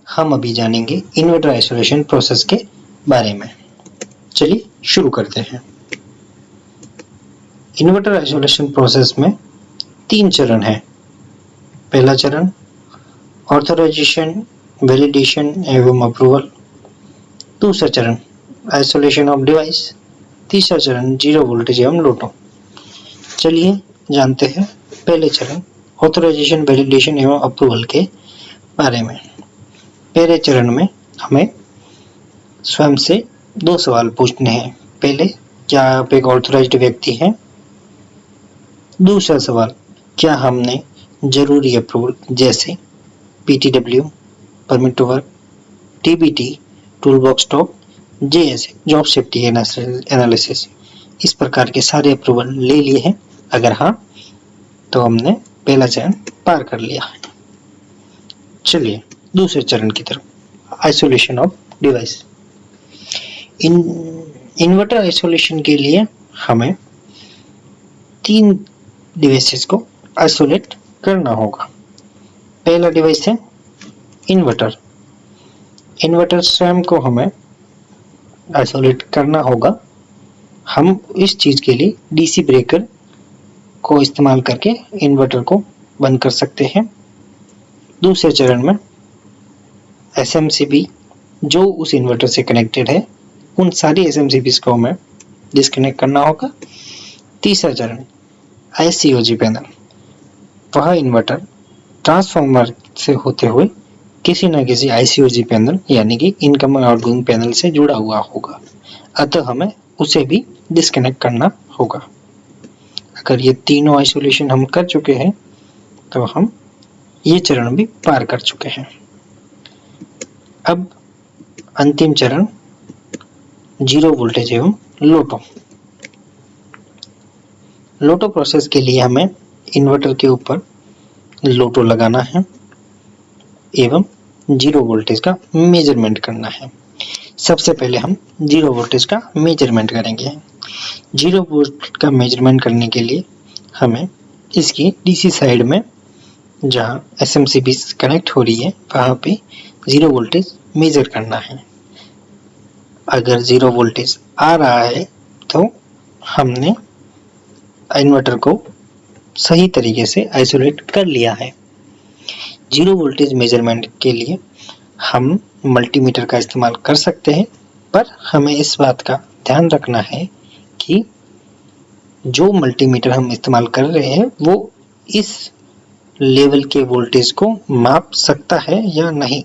हम अभी जानेंगे इन्वर्टर आइसोलेशन प्रोसेस के बारे में। चलिए शुरू करते हैं। इन्वर्टर आइसोलेशन प्रोसेस में 3 चरण हैं। पहला चरण ऑथराइजेशन, वैलिडेशन एवं अप्रूवल। दूसरा चरण आइसोलेशन ऑफ डिवाइस। तीसरा चरण जीरो वोल्टेज एवं लोटो। चलिए जानते हैं पहले चरण ऑथराइजेशन, वैलिडेशन एवं अप्रूवल के बारे में। पहले चरण में हमें स्वयं से 2 सवाल पूछने हैं। पहले, क्या आप एक ऑथराइज्ड व्यक्ति हैं? दूसरा सवाल, क्या हमने जरूरी अप्रूवल जैसे PTW, permit to work, TBT, tool box top, JSA, job safety analysis, इस प्रकार के सारे अप्रूवल ले लिए हैं? अगर हाँ, तो हमने पहला चरण पार कर लिया है। चलिए दूसरे चरण की तरफ, isolation of device. Inverter isolation के लिए हमें 3 डिवाइसेस को आइसोलेट करना होगा। पहला डिवाइस है इन्वर्टर। इन्वर्टर स्वयं को हमें आइसोलेट करना होगा। हम इस चीज के लिए DC ब्रेकर को इस्तेमाल करके इन्वर्टर को बंद कर सकते हैं। दूसरे चरण में SMCB जो उस इन्वर्टर से कनेक्टेड है, उन सारी SMCBs को हमें डिस्कनेक्ट करना होगा। तीसरा चरण ICOG पैनल, वह इन्वर्टर ट्रांसफार्मर से होते हुए किसी न किसी ICOG पैनल यानी कि इनकमिंग आउटगोइंग पैनल से जुड़ा हुआ होगा, अतः हमें उसे भी डिस्कनेक्ट करना होगा। अगर ये तीनों आइसोलेशन हम कर चुके हैं तो हम ये चरण भी पार कर चुके हैं। अब अंतिम चरण जीरो वोल्टेज एवं लोटो। लोटो प्रोसेस के लिए हमें इन्वर्टर के ऊपर लोटो लगाना है एवं जीरो वोल्टेज का मेजरमेंट करना है। सबसे पहले हम जीरो वोल्टेज का मेजरमेंट करेंगे। जीरो वोल्ट का मेजरमेंट करने के लिए हमें इसकी DC साइड में जहां SMCB कनेक्ट हो रही है वहां पे जीरो वोल्टेज मेजर करना है। अगर जीरो वोल्टेज आ रहा है तो हमने इन्वर्टर को सही तरीके से आइसोलेट कर लिया है। जीरो वोल्टेज मेजरमेंट के लिए हम मल्टीमीटर का इस्तेमाल कर सकते हैं, पर हमें इस बात का ध्यान रखना है कि जो मल्टीमीटर हम इस्तेमाल कर रहे हैं वो इस लेवल के वोल्टेज को माप सकता है या नहीं,